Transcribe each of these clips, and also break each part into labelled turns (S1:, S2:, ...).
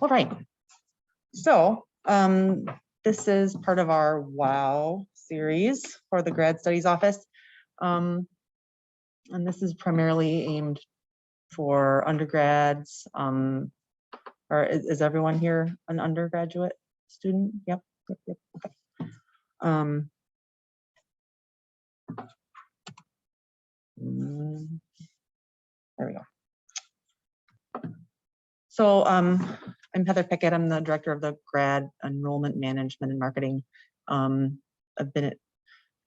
S1: All right. So this is part of our WOW series for the Grad Studies Office. And this is primarily aimed for undergrads. Or is everyone here an undergraduate student? Yep. Okay. There we go. So I'm Heather Pickett. I'm the director of the Grad Enrollment Management and Marketing. I've been at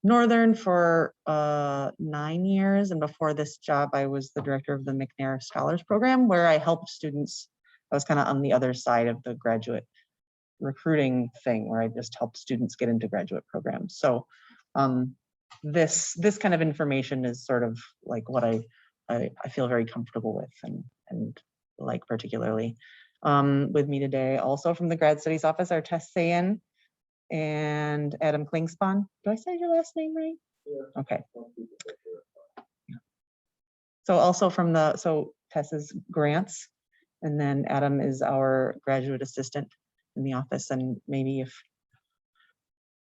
S1: Northern for 9 years, and before this job, I was the director of the McNair Scholars Program, where I helped students. I was kind of on the other side of the graduate recruiting thing, where I just helped students get into graduate programs. So this kind of information is sort of like what I feel very comfortable with and like particularly. With me today, also from the Grad Studies Office, are Tess Sayan and Adam Klingspan. Do I say your last name right? Yeah. Okay. So also from Tess is grants, and then Adam is our graduate assistant in the office, and maybe if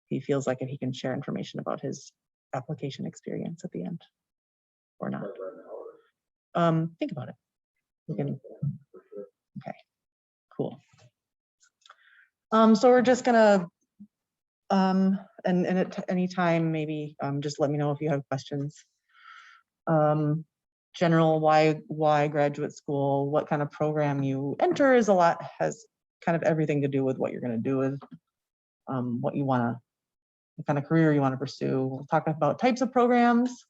S1: he feels like it, he can share information about his application experience at the end, or not. Think about it. We can. Okay. Cool. So we're just gonna, and at any time, maybe just let me know if you have questions. General, why graduate school, what kind of program you enter has kind of everything to do with what you're gonna do with what kind of career you wanna pursue. We'll talk about types of programs,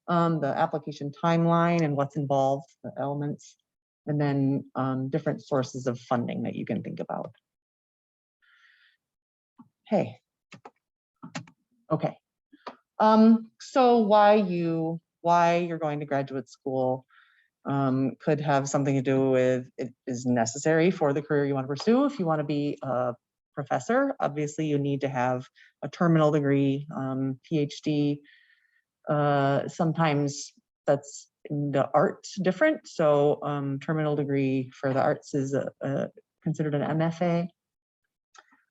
S1: the application timeline and what's involved, the elements, and then different sources of funding that you can think about. Hey. Okay. So why you're going to graduate school could have something to do with it is necessary for the career you want to pursue. If you want to be a professor, obviously you need to have a terminal degree, PhD. Sometimes that's in the arts different. So terminal degree for the arts is considered an MFA.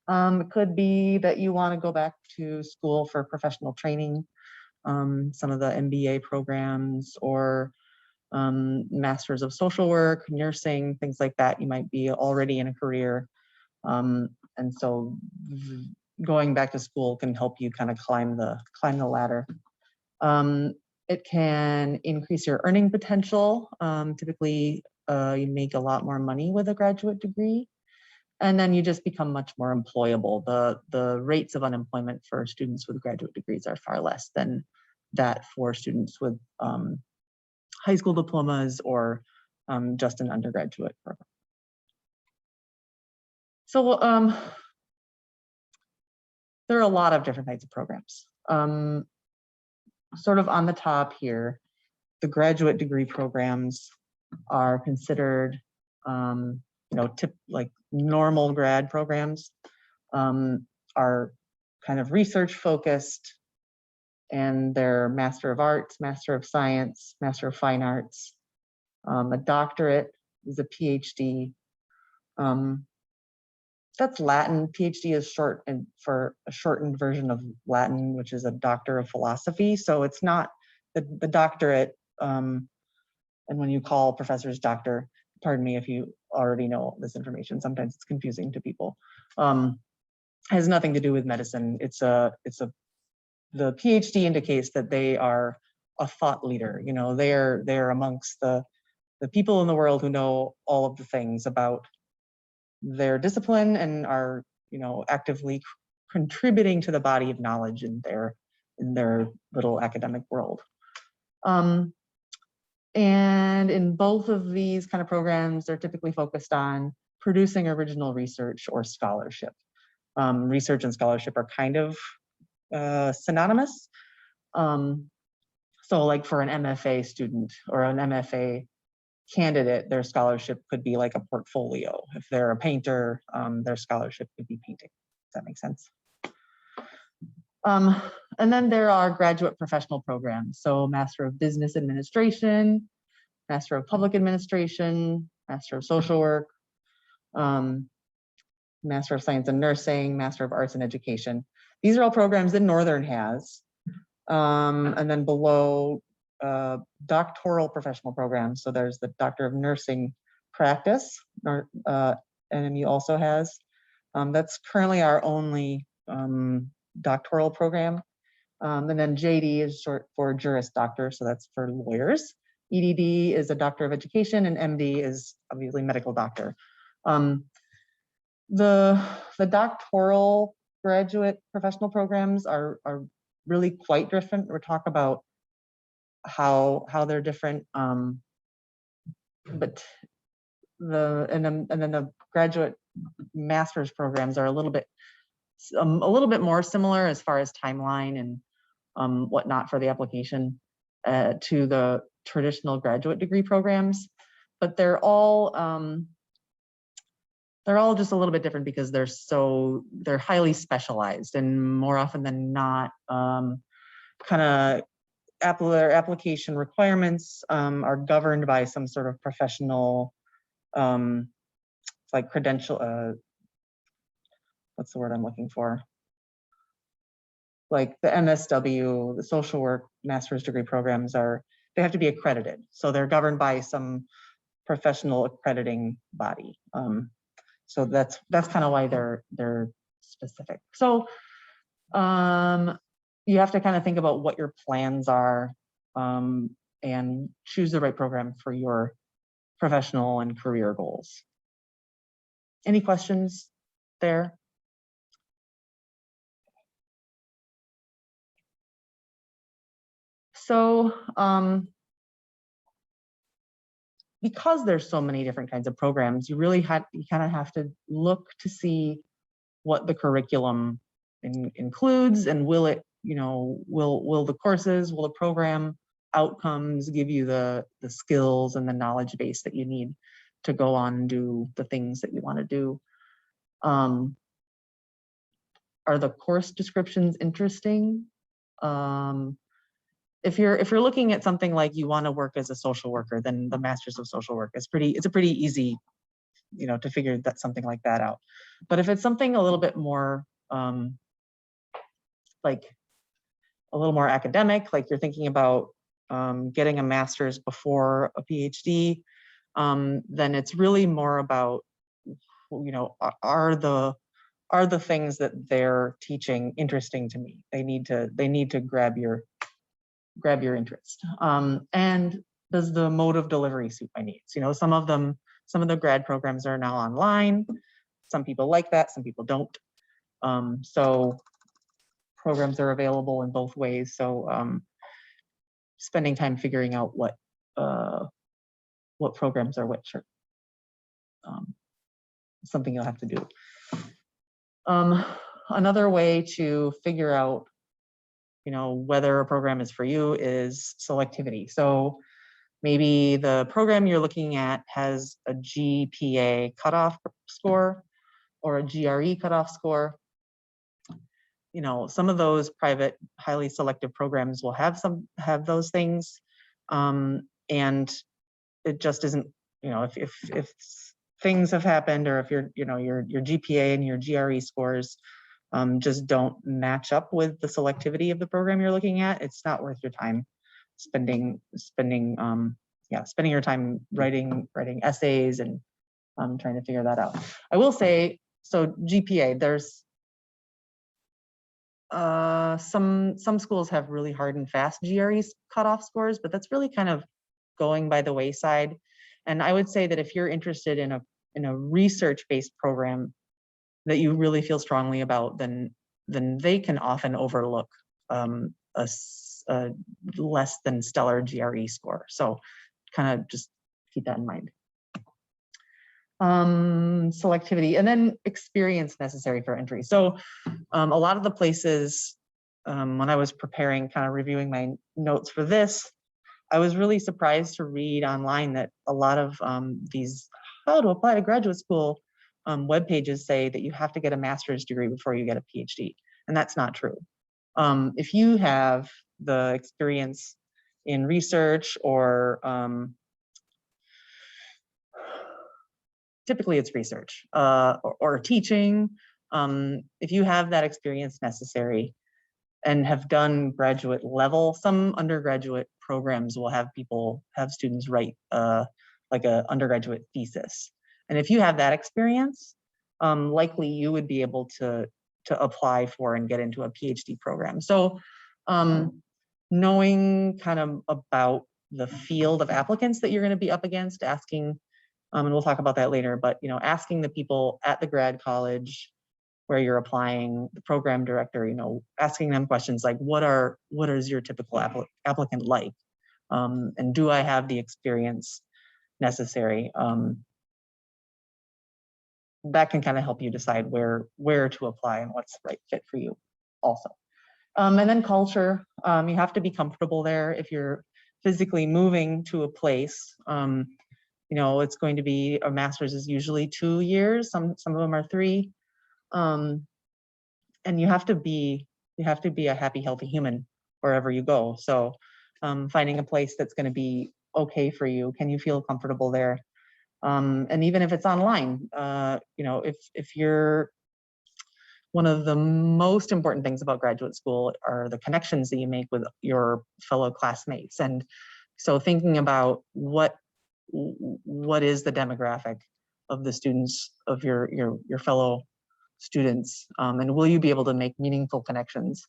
S1: It could be that you want to go back to school for professional training, some of the MBA programs, or masters of social work, nursing, things like that. You might be already in a career, and so going back to school can help you kind of climb the ladder. It can increase your earning potential. Typically, you make a lot more money with a graduate degree, and then you just become much more employable. The rates of unemployment for students with graduate degrees are far less than that for students with high school diplomas or just an undergraduate program. So there are a lot of different types of programs. Sort of on the top here, the graduate degree programs are considered, like normal grad programs, are kind of research focused, and they're Master of Arts, Master of Science, Master of Fine Arts. A doctorate is a PhD. That's Latin. PhD is short and for a shortened version of Latin, which is a Doctor of Philosophy. So it's not the doctorate. And when you call professors doctor, pardon me if you already know this information, sometimes it's confusing to people. Has nothing to do with medicine. The PhD indicates that they are a thought leader. You know, they're amongst the people in the world who know all of the things about their discipline and are, actively contributing to the body of knowledge in their little academic world. And in both of these kind of programs, they're typically focused on producing original research or scholarship. Research and scholarship are kind of synonymous. So like for an MFA student or an MFA candidate, their scholarship could be like a portfolio. If they're a painter, their scholarship could be painting. Does that make sense? And then there are graduate professional programs. So Master of Business Administration, Master of Public Administration, Master of Social Work, Master of Science in Nursing, Master of Arts in Education. These are all programs that Northern has. And then below, doctoral professional programs. So there's the Doctor of Nursing Practice, NMU also has. That's currently our only doctoral program. And then JD is short for Juris Doctor, so that's for lawyers. EDD is a Doctor of Education, and MD is obviously medical doctor. The doctoral graduate professional programs are really quite different. We'll talk about how they're different, but and then the graduate master's programs are a little bit more similar as far as timeline and whatnot for the application to the traditional graduate degree programs, but they're all just a little bit different because they're highly specialized, and more often than not, their application requirements are governed by some sort of professional, like credential. What's the word I'm looking for? Like the MSW, the social work master's degree programs they have to be accredited, so they're governed by some professional accrediting body. So that's kind of why they're specific. So you have to kind of think about what your plans are and choose the right program for your professional and career goals. Any questions there? So because there's so many different kinds of programs, you kind of have to look to see what the curriculum includes, and will it, will the courses, will the program outcomes give you the skills and the knowledge base that you need to go on and do the things that you want to do. Are the course descriptions interesting? If you're looking at something like you want to work as a social worker, then the Masters of Social Work is it's a pretty easy, to figure something like that out. But if it's something a little bit more like a little more academic, like you're thinking about getting a master's before a PhD, then it's really more about, are the things that they're teaching interesting to me? They need to grab your interest. And does the mode of delivery suit my needs? Some of the grad programs are now online. Some people like that, some people don't. So programs are available in both ways. So spending time figuring out what programs are which are something you'll have to do. Another way to figure out whether a program is for you is selectivity. So maybe the program you're looking at has a GPA cutoff score or a GRE cutoff score. Some of those private, highly selective programs will have those things, and it just isn't. If things have happened, or if your GPA and your GRE scores just don't match up with the selectivity of the program you're looking at, it's not worth your time spending your time writing essays and trying to figure that out. I will say, so GPA, there's some schools have really hard and fast GRE cutoff scores, but that's really kind of going by the wayside. And I would say that if you're interested in a research-based program that you really feel strongly about, then they can often overlook a less than stellar GRE score. So kind of just keep that in mind. Selectivity, and then experience necessary for entry. So a lot of the places, when I was preparing, kind of reviewing my notes for this, I was really surprised to read online that a lot of these how to apply to graduate school web pages say that you have to get a master's degree before you get a PhD, and that's not true. If you have the experience in research or typically it's research or teaching. If you have that experience necessary and have done graduate level, some undergraduate programs will have students write like a undergraduate thesis. And if you have that experience, likely you would be able to apply for and get into a PhD program. So knowing kind of about the field of applicants that you're going to be up against, asking, and we'll talk about that later, but asking the people at the grad college where you're applying, the program director, asking them questions like, what is your typical applicant like? And do I have the experience necessary? That can kind of help you decide where to apply and what's the right fit for you also. And then culture, you have to be comfortable there. If you're physically moving to a place, it's going to be, a master's is usually 2 years, some of them are 3. And you have to be a happy, healthy human wherever you go. So finding a place that's going to be okay for you. Can you feel comfortable there? And even if it's online, if you're, one of the most important things about graduate school are the connections that you make with your fellow classmates. And so thinking about what is the demographic of the students, of your fellow students, and will you be able to make meaningful connections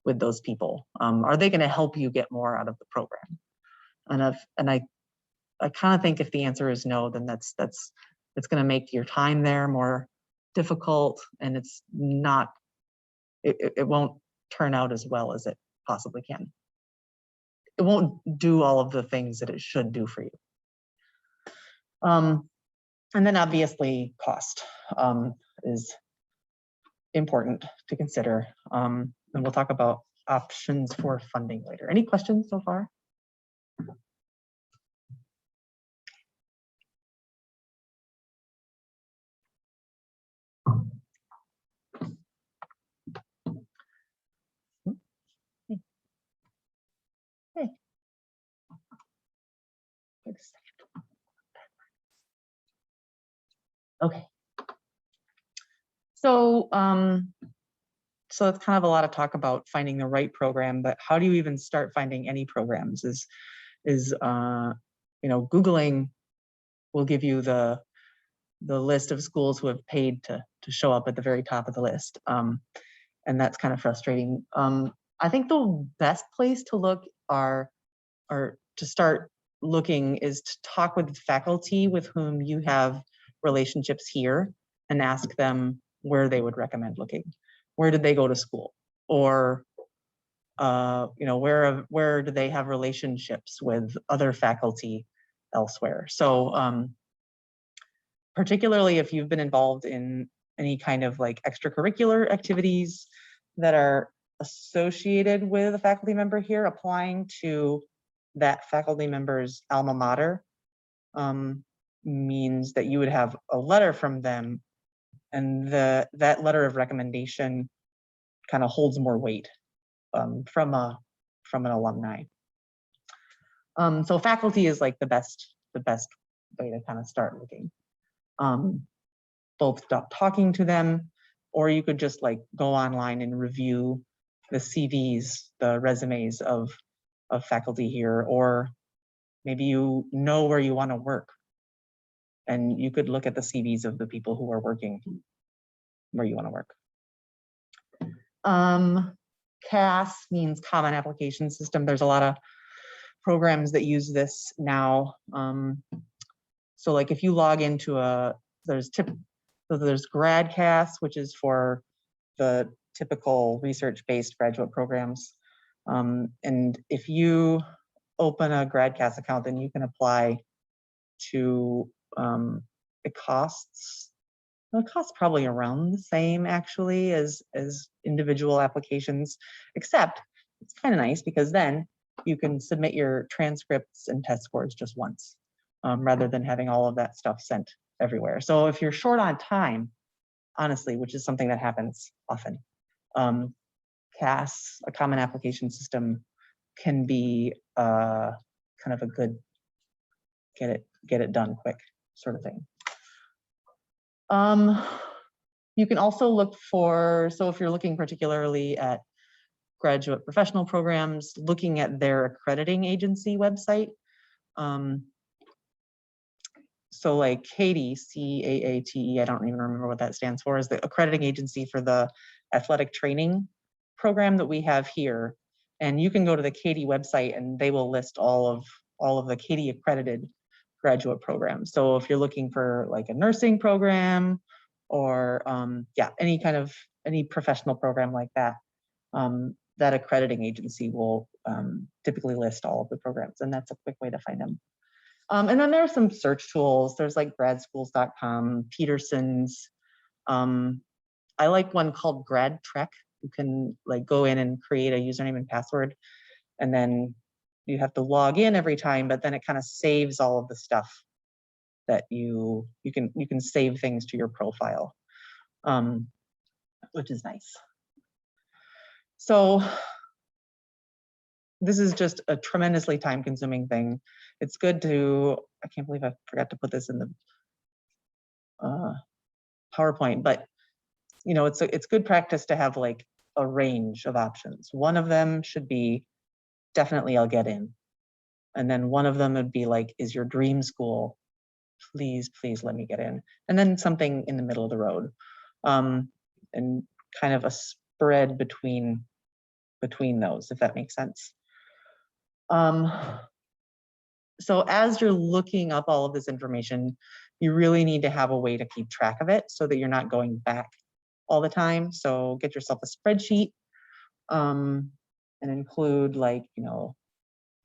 S1: with those people? Are they going to help you get more out of the program? And I kind of think if the answer is no, then that's going to make your time there more difficult, and it's not, it won't turn out as well as it possibly can. It won't do all of the things that it should do for you. And then obviously cost is important to consider. And we'll talk about options for funding later. Any questions so far? Hey. Wait a second. Okay. So, so it's kind of a lot of talk about finding the right program, but how do you even start finding any programs? Googling will give you the list of schools who have paid to show up at the very top of the list, and that's kind of frustrating. I think the best place to look or to start looking is to talk with faculty with whom you have relationships here and ask them where they would recommend looking. Where did they go to school? Or where do they have relationships with other faculty elsewhere? So particularly if you've been involved in any kind of like extracurricular activities that are associated with a faculty member here, applying to that faculty member's alma mater means that you would have a letter from them, and that letter of recommendation kind of holds more weight from an alumni. So faculty is like the best way to kind of start looking. Both talking to them, or you could just like go online and review the CVs, the resumes of faculty here, or maybe you know where you want to work, and you could look at the CVs of the people who are working where you want to work. CAS means Common Application System. There's a lot of programs that use this now. So like if you log into there's GradCAS, which is for the typical research-based graduate programs. And if you open a GradCAS account, then you can apply to, it costs probably around the same actually as individual applications, except it's kind of nice because then you can submit your transcripts and test scores just once, rather than having all of that stuff sent everywhere. So if you're short on time, honestly, which is something that happens often, CAS, a Common Application System, can be kind of a good get it done quick sort of thing. You can also look for, so if you're looking particularly at graduate professional programs, looking at their accrediting agency website. So like CAATE, C-A-A-T-E, I don't even remember what that stands for, is the accrediting agency for the athletic training program that we have here. And you can go to the CAATE website and they will list all of the CAATE accredited graduate programs. So if you're looking for like a nursing program or yeah, any professional program like that, that accrediting agency will typically list all of the programs, and that's a quick way to find them. And then there are some search tools. There's like gradschools.com, Peterson's. I like one called Grad Trek. You can like go in and create a username and password, and then you have to log in every time, but then it kind of saves all of the stuff that you can save things to your profile, which is nice. So this is just a tremendously time-consuming thing. It's good to, I can't believe I forgot to put this in the PowerPoint, but you know, it's good practice to have like a range of options. One of them should be definitely I'll get in. And then one of them would be like, is your dream school? Please, please let me get in. And then something in the middle of the road. And kind of a spread between those, if that makes sense. So as you're looking up all of this information, you really need to have a way to keep track of it so that you're not going back all the time. So get yourself a spreadsheet and include like, you know,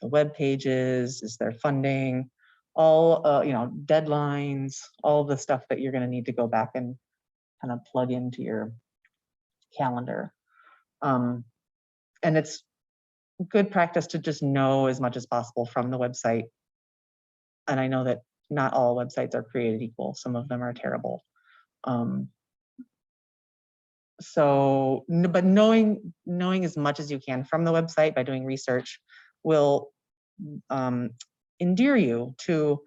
S1: the web pages, is there funding, all, you know, deadlines, all the stuff that you're going to need to go back and kind of plug into your calendar. And it's good practice to just know as much as possible from the website. And I know that not all websites are created equal. Some of them are terrible. So, but knowing as much as you can from the website by doing research will endear you to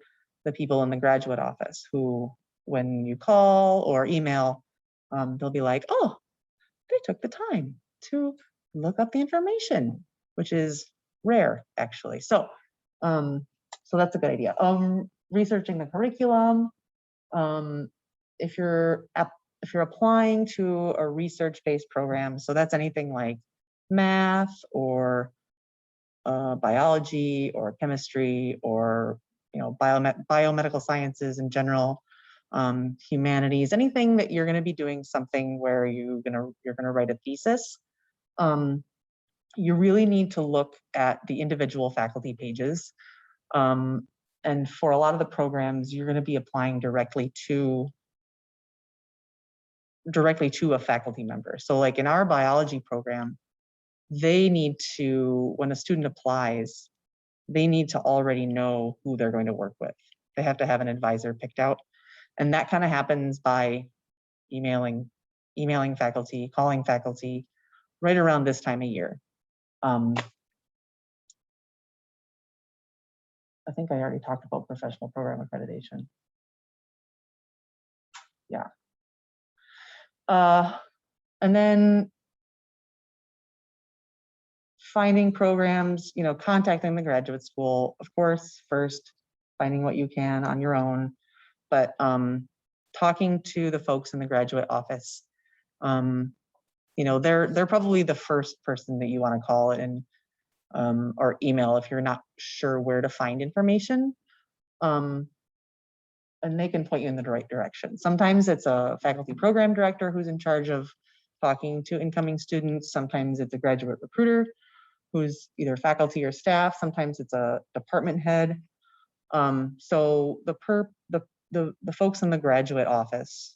S1: the people in the graduate office who, when you call or email, they'll be like, oh, they took the time to look up the information, which is rare actually. So, so that's a good idea. Researching the curriculum. If you're applying to a research-based program, so that's anything like math or biology or chemistry or, you know, biomedical sciences in general, humanities, anything that you're going to be doing something where you're going to write a thesis. You really need to look at the individual faculty pages. And for a lot of the programs, you're going to be applying directly to a faculty member. So like in our biology program, they need to, when a student applies, they need to already know who they're going to work with. They have to have an advisor picked out. And that kind of happens by emailing faculty, calling faculty right around this time of year. I think I already talked about professional program accreditation. Yeah. And then finding programs, you know, contacting the graduate school, of course, first, finding what you can on your own, but talking to the folks in the graduate office, you know, they're probably the first person that you want to call and or email if you're not sure where to find information. And they can point you in the right direction. Sometimes it's a faculty program director who's in charge of talking to incoming students. Sometimes it's a graduate recruiter who's either faculty or staff. Sometimes it's a department head. So the folks in the graduate office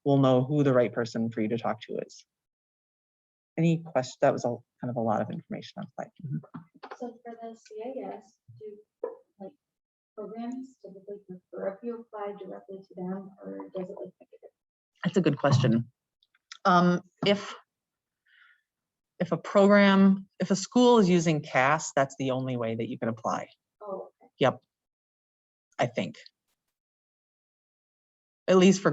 S1: will know who the right person for you to talk to is. Any questions? That was kind of a lot of information on play.
S2: So for the CAS, do like programs typically prefer if you apply directly to them, or does it like make a difference?
S1: That's a good question. If a school is using CAS, that's the only way that you can apply.
S2: Oh, okay.
S1: Yep. I think. at least for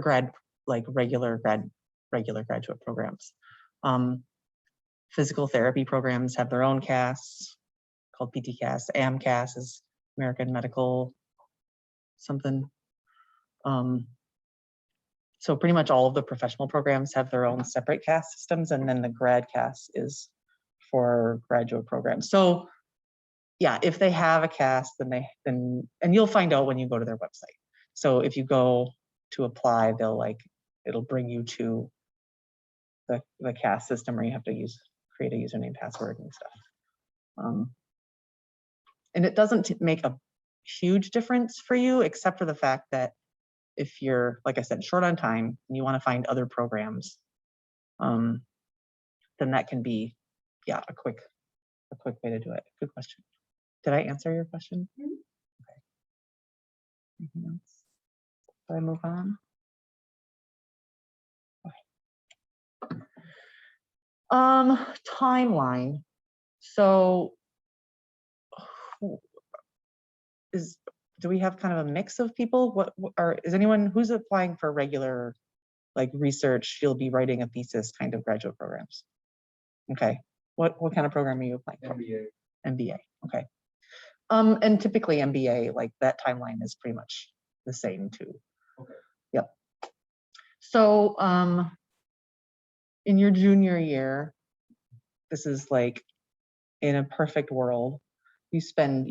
S1: regular graduate programs. Physical therapy programs have their own CAS called PTCAS. AMCAS is American Medical something. So pretty much all of the professional programs have their own separate CAS systems, and then the grad CAS is for graduate programs. So yeah, if they have a CAS, then and you'll find out when you go to their website. So if you go to apply, it'll bring you to the CAS system, where you have to create a username, password, and stuff. And it doesn't make a huge difference for you, except for the fact that if you're, like I said, short on time and you want to find other programs, then that can be, yeah, a quick way to do it. Good question. Did I answer your question? Okay. Anything else? Do I move on? Okay. Timeline. So do we have kind of a mix of people? Is anyone who's applying for regular, like, research, you'll be writing a thesis kind of graduate programs? Okay. What kind of program are you applying for? MBA. Okay. And typically MBA, like, that timeline is pretty much the same too. Okay. Yep. So in your junior year, this is like, in a perfect world, you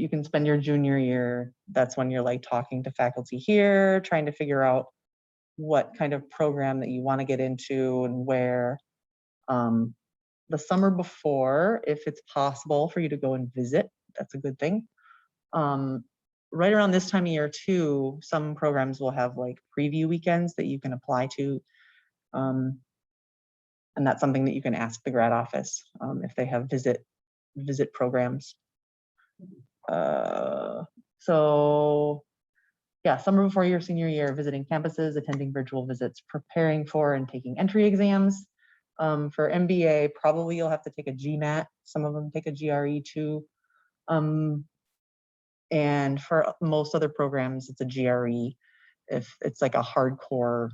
S1: can spend your junior year, that's when you're like talking to faculty here, trying to figure out what kind of program that you want to get into and where. The summer before, if it's possible for you to go and visit, that's a good thing. Right around this time of year too, some programs will have like preview weekends that you can apply to. And that's something that you can ask the grad office if they have visit programs. So yeah, summer before your senior year, visiting campuses, attending virtual visits, preparing for and taking entry exams. For MBA, probably you'll have to take a GMAT. Some of them take a GRE too. And for most other programs, it's a GRE. If it's like a hardcore,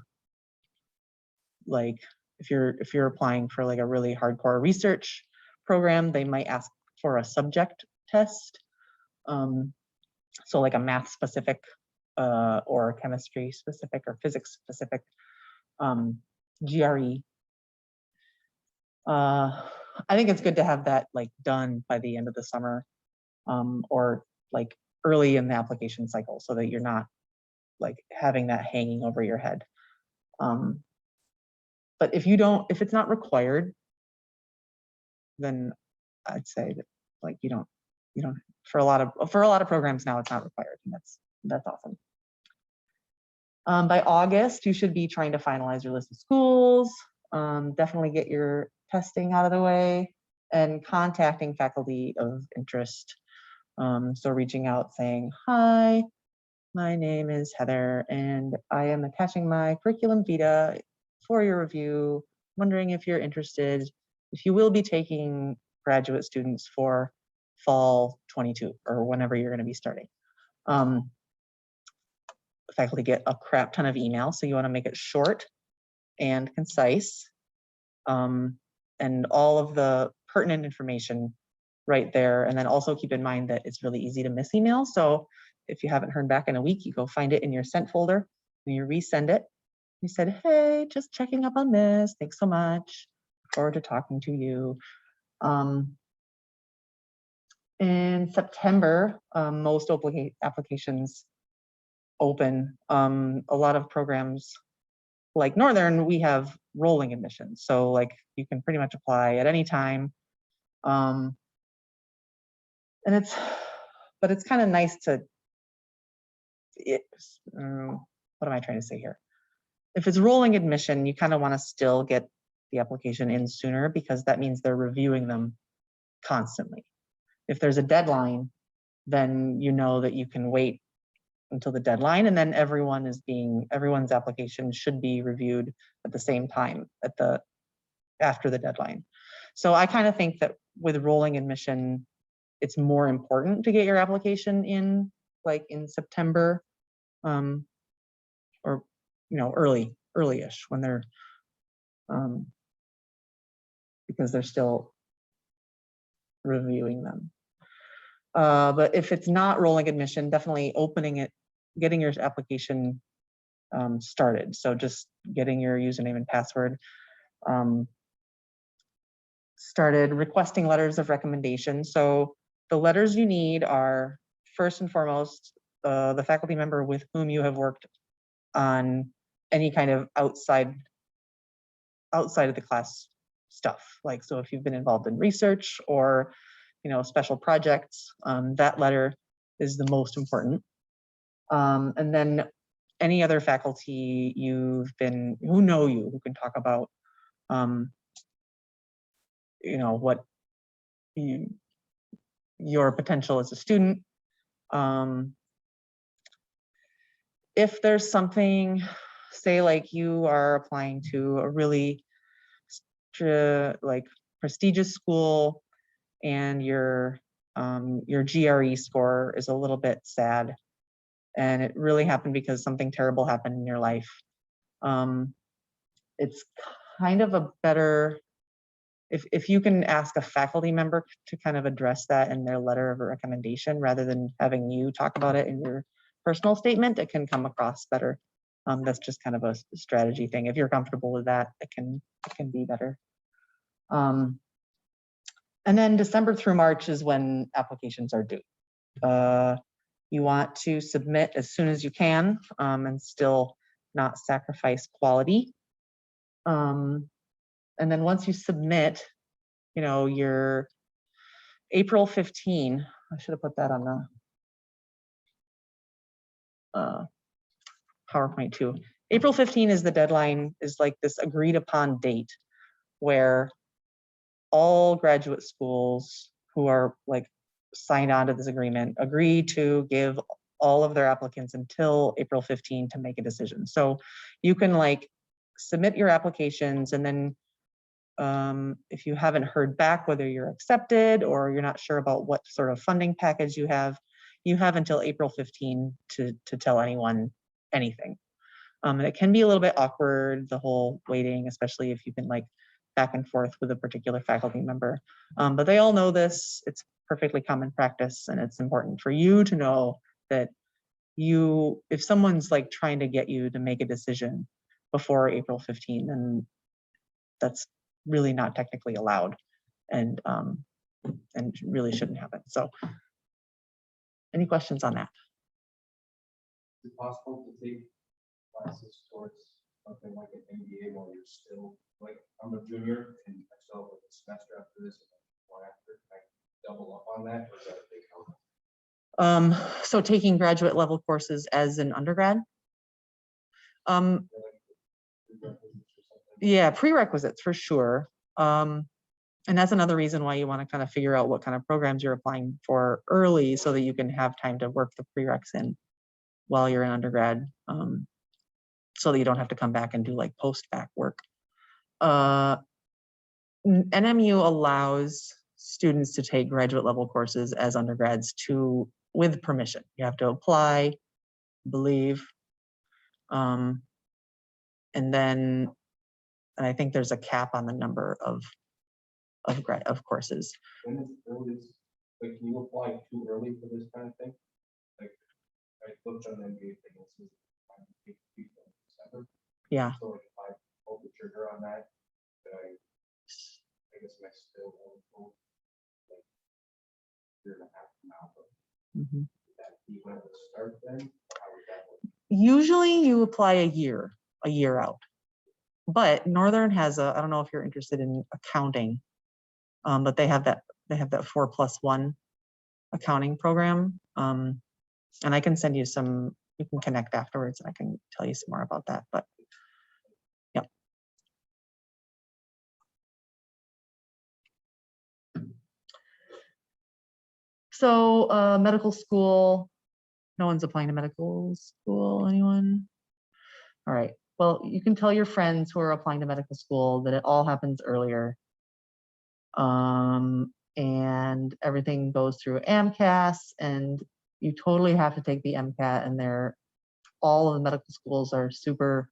S1: like if you're applying for like a really hardcore research program, they might ask for a subject test. So like a math specific or chemistry specific or physics specific GRE. I think it's good to have that like done by the end of the summer or like early in the application cycle, so that you're not like having that hanging over your head. But if it's not required, then I'd say that like you don't for a lot of programs now, it's not required, and that's awesome. By August, you should be trying to finalize your list of schools. Definitely get your testing out of the way and contacting faculty of interest. So reaching out saying, hi, my name is Heather and I am attaching my curriculum vitae for your review. Wondering if you're interested, if you will be taking graduate students for fall 22 or whenever you're going to be starting. Faculty get a crap ton of emails, so you want to make it short and concise, and all of the pertinent information right there. And then also keep in mind that it's really easy to miss emails. So if you haven't heard back in a week, you go find it in your sent folder and you resend it. You said, hey, just checking up on this. Thanks so much. Look forward to talking to you. In September, most applications open. A lot of programs like Northern, we have rolling admissions. So like you can pretty much apply at any time. And it's kind of nice to, what am I trying to say here? If it's rolling admission, you kind of want to still get the application in sooner, because that means they're reviewing them constantly. If there's a deadline, then you know that you can wait until the deadline, and then everyone's application should be reviewed at the same time after the deadline. So I kind of think that with rolling admission, it's more important to get your application in like in September, or early-ish when they're, because they're still reviewing them. But if it's not rolling admission, definitely opening it, getting your application started. So just getting your username and password started, requesting letters of recommendation. So the letters you need are, first and foremost, the faculty member with whom you have worked on any kind of outside of the class stuff. Like, so if you've been involved in research or, special projects, that letter is the most important. And then any other faculty who know you, who can talk about, what your potential as a student. If there's something, say like you are applying to a really prestigious school and your GRE score is a little bit sad and it really happened because something terrible happened in your life, it's kind of a better, if you can ask a faculty member to kind of address that in their letter of recommendation rather than having you talk about it in your personal statement, it can come across better. That's just kind of a strategy thing. If you're comfortable with that, it can be better. And then December through March is when applications are due. You want to submit as soon as you can and still not sacrifice quality. And then once you submit, your April 15, I should have put that on the PowerPoint too. April 15 is the deadline, is like this agreed upon date where all graduate schools who are like signed on to this agreement agree to give all of their applicants until April 15 to make a decision. So you can like submit your applications, and then if you haven't heard back whether you're accepted or you're not sure about what sort of funding package you have until April 15 to tell anyone anything. And it can be a little bit awkward, the whole waiting, especially if you've been like back and forth with a particular faculty member. But they all know this. It's perfectly common practice, and it's important for you to know that if someone's like trying to get you to make a decision before April 15, then that's really not technically allowed and really shouldn't happen. So any questions on that?
S3: Is it possible to take classes towards something like an MBA while you're still, like, I'm a junior and I still have a semester after this and one after, can I double up on that, or is that a big help?
S1: So taking graduate level courses as an undergrad? Yeah, prerequisites for sure. And that's another reason why you want to kind of figure out what kind of programs you're applying for early so that you can have time to work the prereqs in while you're in undergrad, so that you don't have to come back and do like post-bac work. NMU allows students to take graduate level courses as undergrads with permission. You have to apply, believe, and I think there's a cap on the number of courses.
S3: When is the earliest, like, can you apply too early for this kind of thing? Like, I looked on the MBA thing, it says December.
S1: Yeah.
S3: So like, if I pull the trigger on that, I guess I still won't like year and a half from now, but would that be when it would start then? How would that work?
S1: Usually you apply a year out, but Northern has I don't know if you're interested in accounting, but they have that 4+1 accounting program. And I can send you we can connect afterwards and I can tell you some more about that, but yep. So medical school, no one's applying to medical school, anyone? All right, well, you can tell your friends who are applying to medical school that it all happens earlier. And everything goes through AMCAS, and you totally have to take the MCAT, and all of the medical schools are super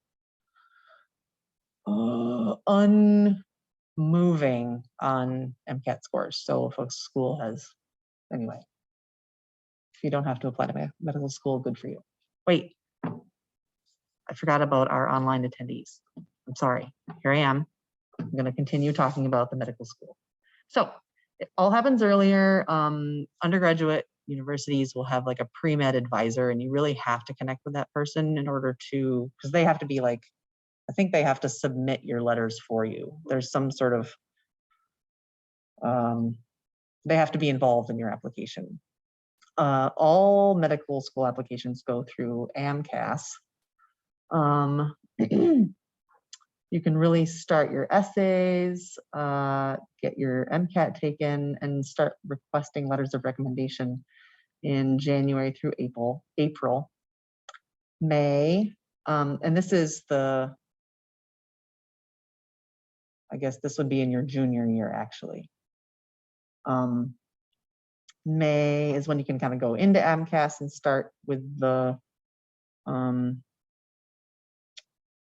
S1: unmoving on MCAT scores. So if a school has, anyway, if you don't have to apply to medical school, good for you. Wait, I forgot about our online attendees. I'm sorry, here I am. I'm gonna continue talking about the medical school. So it all happens earlier. Undergraduate universities will have like a pre-med advisor, and you really have to connect with that person in order to, because they have to be like, I think they have to submit your letters for you. There's some sort of, they have to be involved in your application. All medical school applications go through AMCAS. You can really start your essays, get your MCAT taken, and start requesting letters of recommendation in January through April, May. And this is the, I guess this would be in your junior year, actually. May is when you can kind of go into AMCAS and start with the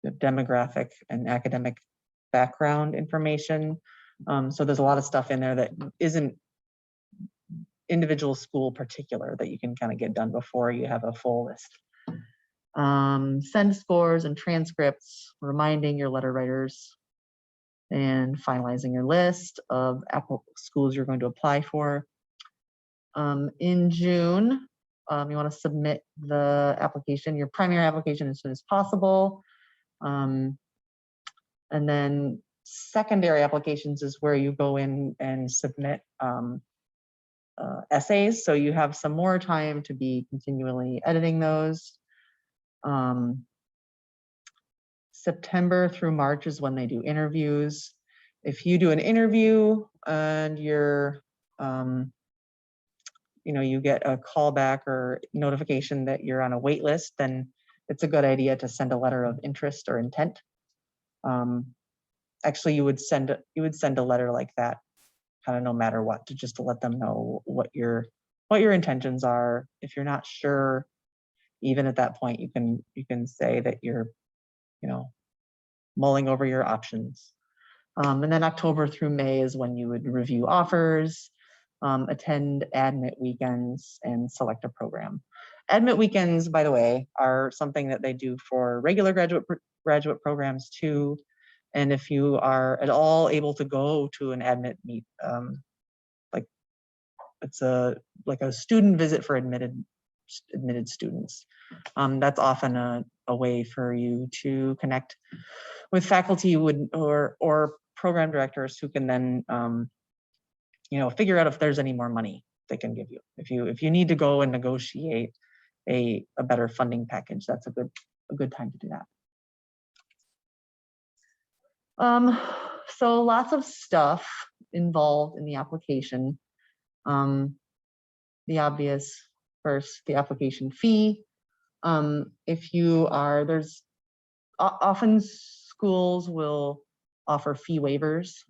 S1: demographic and academic background information. So there's a lot of stuff in there that isn't individual school particular that you can kind of get done before you have a full list. Send scores and transcripts, reminding your letter writers, and finalizing your list of schools you're going to apply for. In June, you want to submit the application, your primary application, as soon as possible. And then secondary applications is where you go in and submit essays. So you have some more time to be continually editing those. September through March is when they do interviews. If you do an interview and you're, you get a callback or notification that you're on a wait list, then it's a good idea to send a letter of interest or intent. Actually, you would send a letter like that, kind of no matter what, just to let them know what your intentions are. If you're not sure, even at that point, you can say that you're, mulling over your options. And then October through May is when you would review offers, attend admit weekends, and select a program. Admit weekends, by the way, are something that they do for regular graduate programs too. And if you are at all able to go to an admit meet, like it's a student visit for admitted students. That's often a way for you to connect with faculty or program directors who can then figure out if there's any more money they can give you. If you need to go and negotiate a better funding package, that's a good time to do that. So lots of stuff involved in the application. The obvious first, the application fee. If you are, there's often schools will offer fee waivers.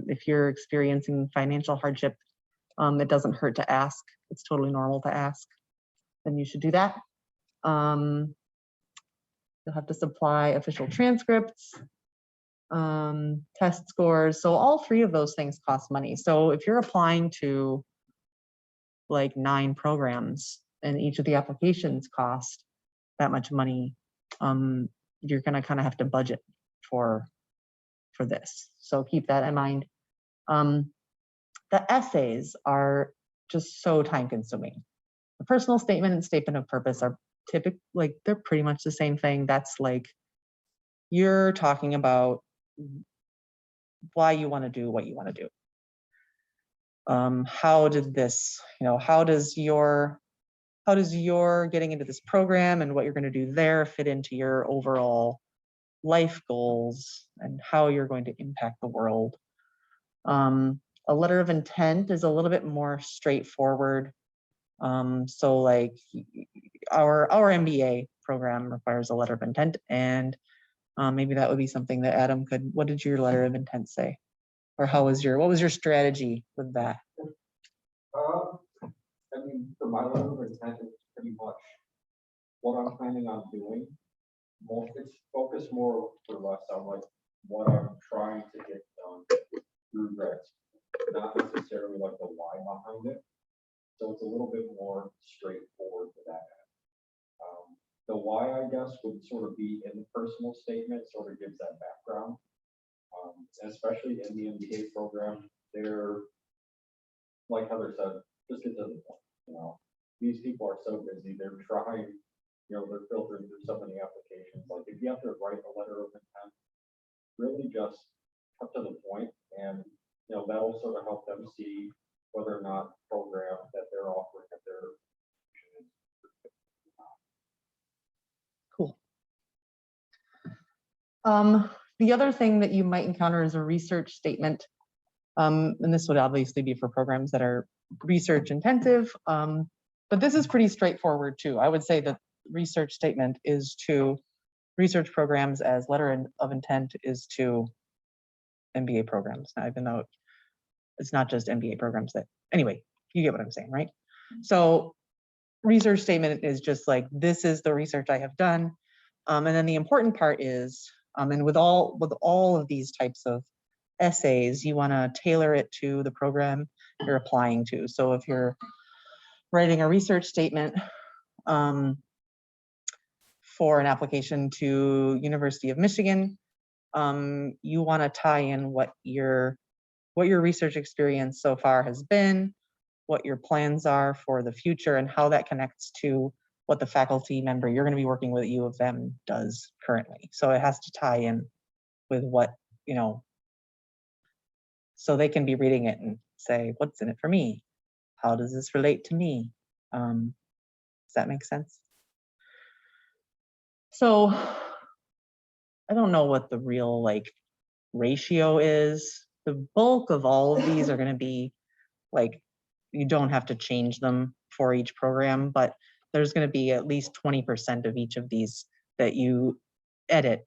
S1: If you're experiencing financial hardship, it doesn't hurt to ask. It's totally normal to ask. Then you should do that. You'll have to supply official transcripts, test scores. So all three of those things cost money. So if you're applying to like 9 programs and each of the applications cost that much money, you're gonna kind of have to budget for this. So keep that in mind. The essays are just so time consuming. The personal statement and statement of purpose are typically, they're pretty much the same thing. That's like, you're talking about why you want to do what you want to do. How did this, how does your getting into this program and what you're going to do there fit into your overall life goals and how you're going to impact the world. A letter of intent is a little bit more straightforward. So like our MBA program requires a letter of intent, and maybe that would be something that Adam could, what did your letter of intent say? Or what was your strategy with that?
S3: For my letter of intent, it's pretty much what I'm planning on doing. It's focused more or less on like
S4: what I'm trying to get done through grad school, not necessarily like the why behind it. So it's a little bit more straightforward to that end. The why, I guess, would sort of be in the personal statement, sort of gives that background. And especially in the MBA program, they're, like Heather said, just get to the point, you know. These people are so busy, they're trying, you know, they're filtering through so many applications. Like if you have to write a letter of intent, really just cut to the point, and you know, that'll sort of help them see whether or not the program that they're offering at their
S1: Cool. The other thing that you might encounter is a research statement. And this would obviously be for programs that are research intensive. But this is pretty straightforward too. I would say that research statement is to research programs as letter of intent is to MBA programs. Now, even though it's not just MBA programs that, anyway, you get what I'm saying, right? So research statement is just like, this is the research I have done. And then the important part is, and with all of these types of essays, you want to tailor it to the program you're applying to. So if you're writing a research statement for an application to University of Michigan, you want to tie in what your research experience so far has been, what your plans are for the future, and how that connects to what the faculty member you're going to be working with at U of M does currently. So it has to tie in with what, you know, so they can be reading it and say, what's in it for me? How does this relate to me? Does that make sense? So I don't know what the real like ratio is. The bulk of all of these are going to be like, you don't have to change them for each program, but there's going to be at least 20% of each of these that you edit,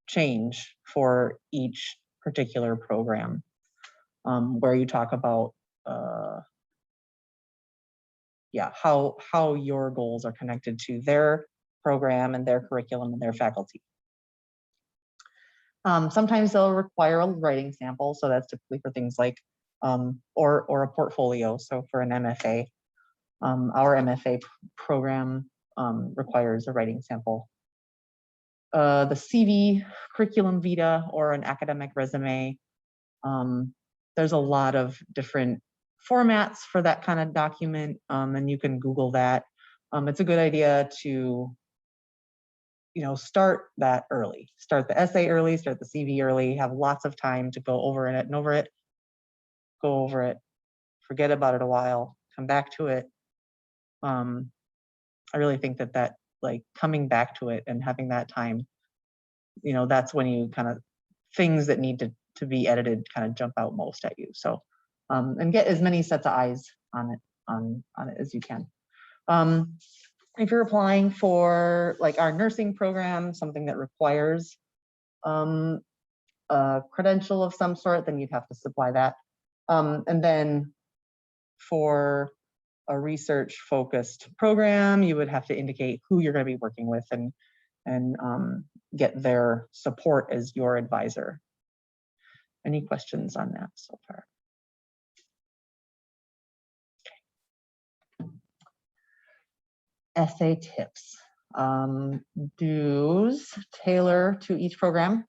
S1: change for each particular program, where you talk about how your goals are connected to their program and their curriculum and their faculty. Sometimes they'll require a writing sample, so that's typically for things like or a portfolio. So for an MFA, our MFA program requires a writing sample. The CV, curriculum vitae, or an academic resume. There's a lot of different formats for that kind of document, and you can Google that. It's a good idea to, you know, start that early. Start the essay early, start the CV early, have lots of time to go over it and over it. Go over it, forget about it a while, come back to it. I really think that like coming back to it and having that time, you know, that's when you kind of, things that need to be edited kind of jump out most at you. So, and get as many sets of eyes on it as you can. If you're applying for like our nursing program, something that requires a credential of some sort, then you'd have to supply that. And then for a research focused program, you would have to indicate who you're going to be working with and get their support as your advisor. Any questions on that so far? Essay tips. Do's, tailor to each program.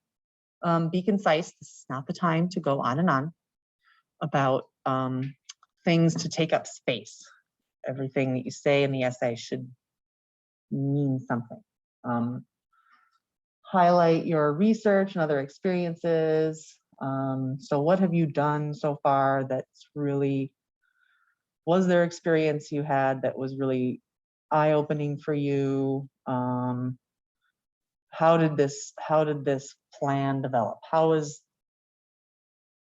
S1: Be concise. This is not the time to go on and on about things to take up space. Everything that you say in the essay should mean something. Highlight your research and other experiences. So what have you done so far that's really, was there experience you had that was really eye-opening for you? How did this plan develop? How is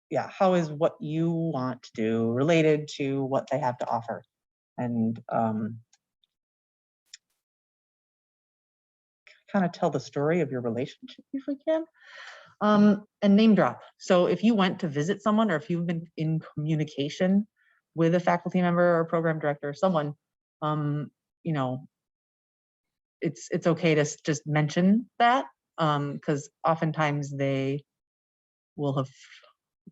S1: what you want to do related to what they have to offer? And kind of tell the story of your relationship if we can. And name drop. So if you went to visit someone, or if you've been in communication with a faculty member or program director or someone, you know, it's okay to just mention that because oftentimes they will have,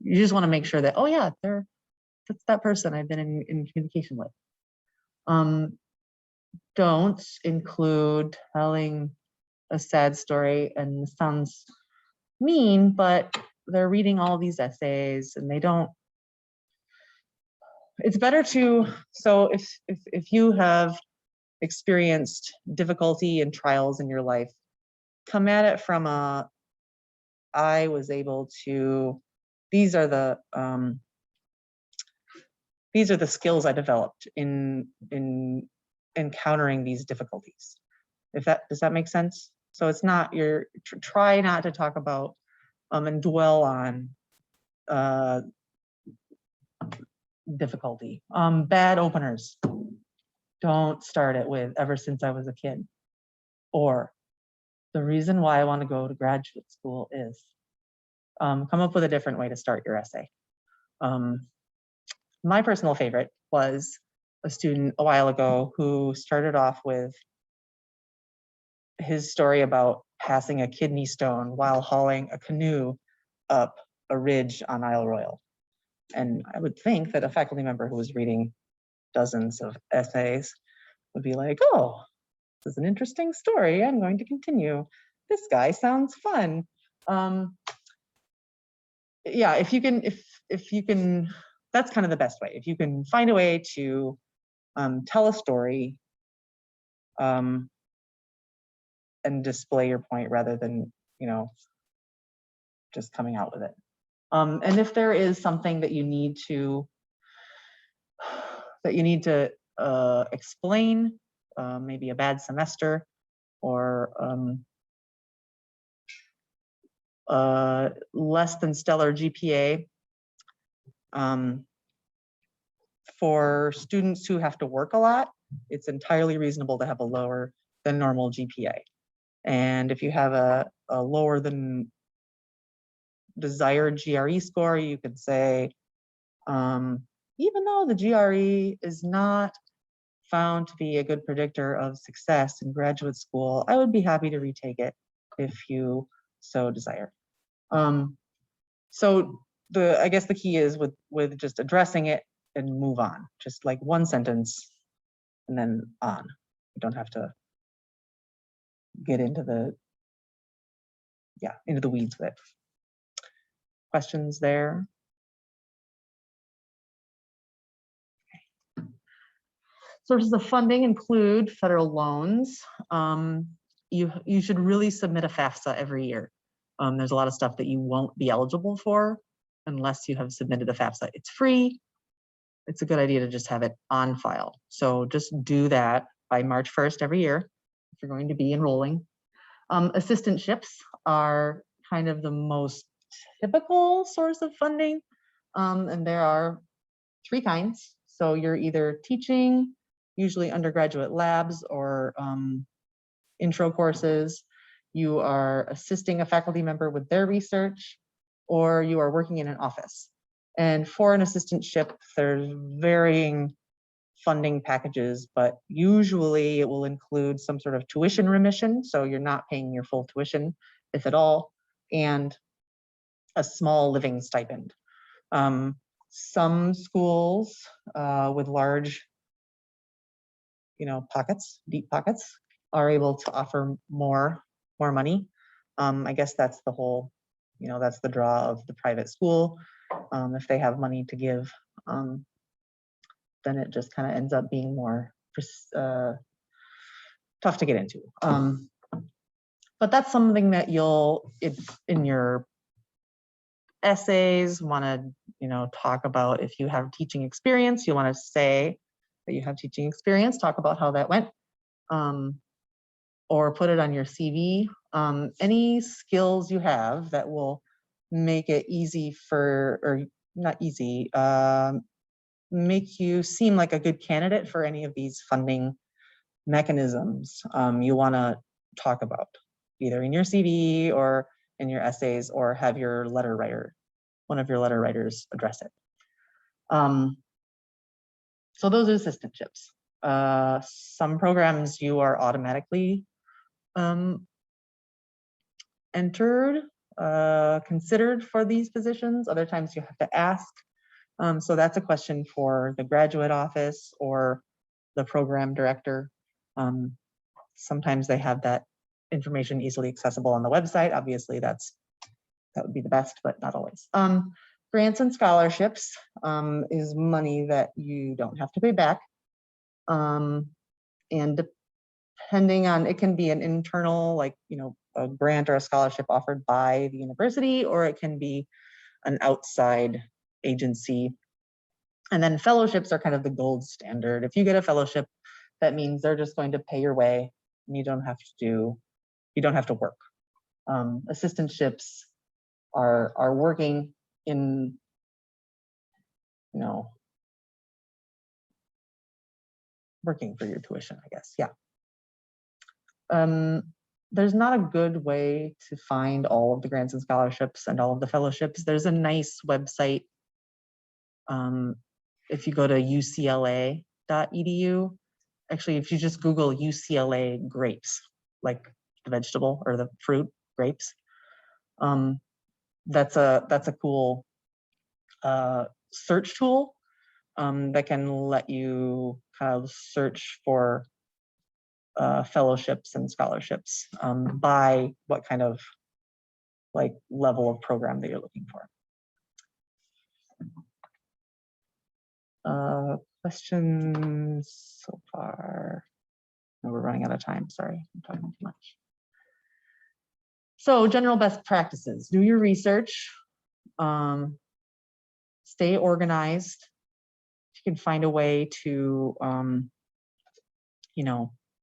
S1: you just want to make sure that, oh yeah, that's that person I've been in communication with. Don't include telling a sad story, and this sounds mean, but they're reading all these essays and they don't, it's better to, so if you have experienced difficulty and trials in your life, come at it from a, I was able to, these are the skills I developed in encountering these difficulties. Does that make sense? So it's not your, try not to talk about and dwell on difficulty. Bad openers. Don't start it with ever since I was a kid. Or the reason why I want to go to graduate school is. Come up with a different way to start your essay. My personal favorite was a student a while ago who started off with his story about passing a kidney stone while hauling a canoe up a ridge on Isle Royal. And I would think that a faculty member who was reading dozens of essays would be like, oh, this is an interesting story. I'm going to continue. This guy sounds fun. Yeah, if you can, that's kind of the best way. If you can find a way to tell a story and display your point rather than, just coming out with it. And if there is something that you need to explain, maybe a bad semester or less than stellar GPA, for students who have to work a lot, it's entirely reasonable to have a lower than normal GPA. And if you have a lower than desired GRE score, you could say, even though the GRE is not found to be a good predictor of success in graduate school, I would be happy to retake it if you so desire. So I guess the key is with just addressing it and move on, just like one sentence and then on. You don't have to get into the weeds with it. Questions there? Sources of funding include federal loans. You should really submit a FAFSA every year. There's a lot of stuff that you won't be eligible for unless you have submitted a FAFSA. It's free. It's a good idea to just have it on file. So just do that by March 1st every year if you're going to be enrolling. Assistantships are kind of the most typical source of funding, and there are 3 kinds. So you're either teaching, usually undergraduate labs or intro courses, you are assisting a faculty member with their research, or you are working in an office. And for an assistantship, there's varying funding packages, but usually it will include some sort of tuition remission, so you're not paying your full tuition, if at all, and a small living stipend. Some schools with large, pockets, deep pockets, are able to offer more money. I guess that's the whole, that's the draw of the private school. If they have money to give, then it just kind of ends up being more tough to get into. But that's something that in your essays want to, talk about. If you have teaching experience, you want to say that you have teaching experience, talk about how that went, or put it on your CV. Any skills you have that will make it easy or not easy, make you seem like a good candidate for any of these funding mechanisms you want to talk about, either in your CV or in your essays, or have your letter writer, one of your letter writers, address it. So those are assistantships. Some programs you are automatically entered, considered for these positions. Other times you have to ask. So that's a question for the graduate office or the program director. Sometimes they have that information easily accessible on the website. Obviously, that would be the best, but not always. Grants and scholarships is money that you don't have to pay back. And depending on, it can be an internal, like, a grant or a scholarship offered by the university, or it can be an outside agency. And then fellowships are kind of the gold standard. If you get a fellowship, that means they're just going to pay your way and you don't have to work. Assistantships are working in, working for your tuition, I guess. Yeah. There's not a good way to find all of the grants and scholarships and all of the fellowships. There's a nice website. If you go to ucla.edu, actually, if you just Google UCLA grapes, like the vegetable or the fruit, grapes, that's a cool search tool that can let you kind of search for fellowships and scholarships by what kind of level of program that you're looking for. Questions so far? No, we're running out of time. Sorry, I'm talking too much. So general best practices: do your research, stay organized. You can find a way to,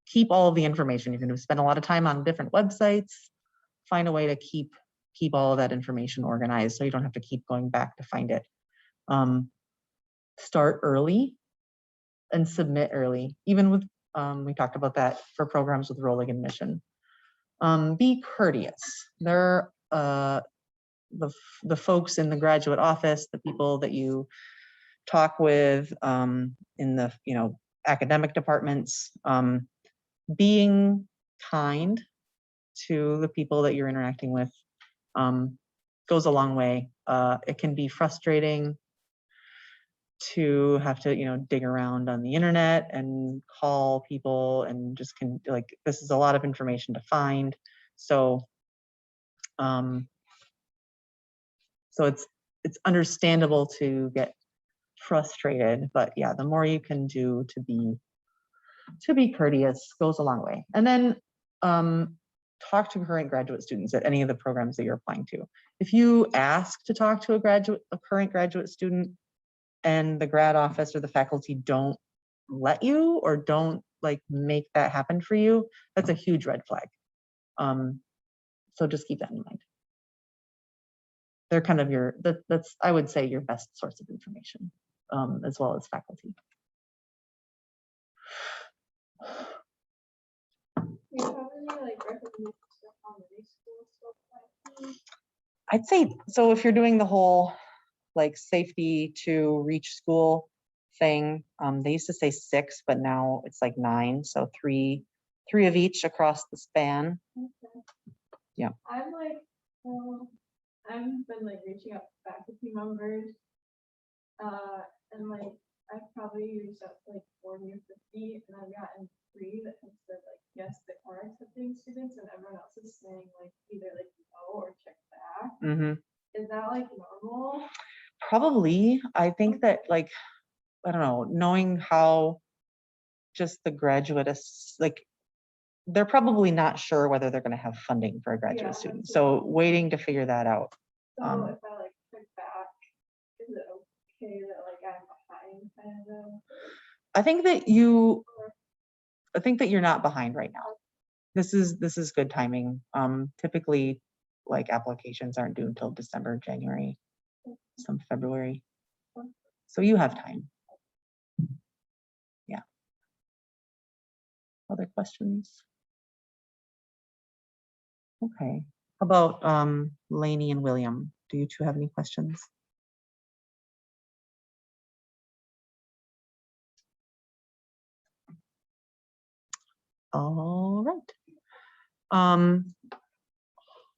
S1: keep all of the information. You're going to spend a lot of time on different websites. Find a way to keep all of that information organized so you don't have to keep going back to find it. Start early and submit early, even with, we talked about that for programs with rolling admission. Be courteous. There are the folks in the graduate office, the people that you talk with in the academic departments, being kind to the people that you're interacting with goes a long way. It can be frustrating to have to dig around on the internet and call people, and just this is a lot of information to find. So it's understandable to get frustrated, but yeah, the more you can do to be courteous goes a long way. And then talk to current graduate students at any of the programs that you're applying to. If you ask to talk to a current graduate student and the grad office or the faculty don't let you or don't make that happen for you, that's a huge red flag. So just keep that in mind. They're kind of that's I would say your best source of information, as well as faculty.
S2: Do you have any recommendations for how many schools to apply to?
S1: I'd say, so if you're doing the whole safety to reach school thing, they used to say 6, but now it's 9. So three of each across the span.
S2: Okay.
S1: Yeah.
S2: I've been reaching out to faculty members, and I've probably reached out to 40 or 50, and I've gotten 3 that have said yes, they are accepting students, and everyone else is saying either no or check back.
S1: Mm-hmm.
S2: Is that normal?
S1: Probably. I think that I don't know, knowing how just the graduates, they're probably not sure whether they're going to have funding for a graduate student. So waiting to figure that out.
S2: So if I check back, is it okay that I'm behind kind of?
S1: I think that you're not behind right now. This is good timing. Typically applications aren't due until December, January, some February. So you have time. Yeah. Other questions? Okay. How about Lainey and William? Do you two have any questions? All right.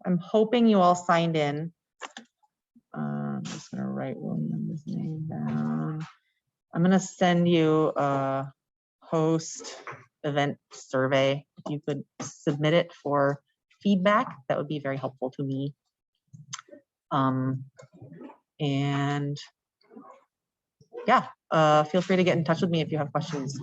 S1: I'm hoping you all signed in. I'm just gonna write William's name down. I'm gonna send you a host event survey. If you could submit it for feedback, that would be very helpful to me. And yeah, feel free to get in touch with me if you have questions.